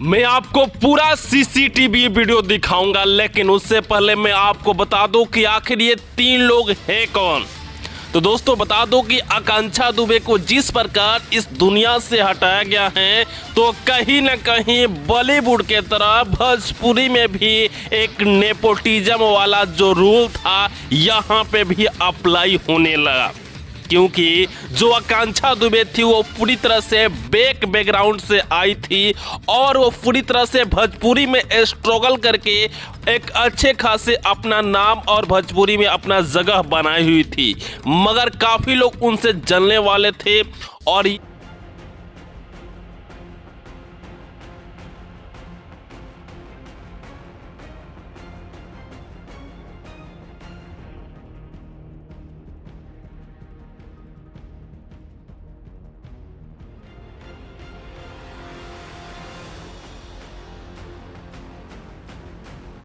मैं आपको पूरा सीसीटीवी वीडियो दिखाऊंगा, लेकिन उससे पहले मैं आपको बता दूं कि आखिर ये 3 लोग हैं कौन। तो दोस्तों बता दो कि आकांक्षा दुबे को जिस प्रकार इस दुनिया से हटाया गया है, तो कहीं न कहीं बॉलीवुड के तरह भोजपुरी में भी एक नेपोटिज्म वाला जो रूल था यहाँ पे भी अप्लाई होने लगा। क्योंकि जो आकांक्षा दुबे थी वो पूरी तरह से बैकग्राउंड से आई थी और वो पूरी तरह से भोजपुरी में स्ट्रगल करके एक अच्छे खासे अपना नाम और भोजपुरी में अपना जगह बनाई हुई थी, मगर काफ़ी लोग उनसे जलने वाले थे और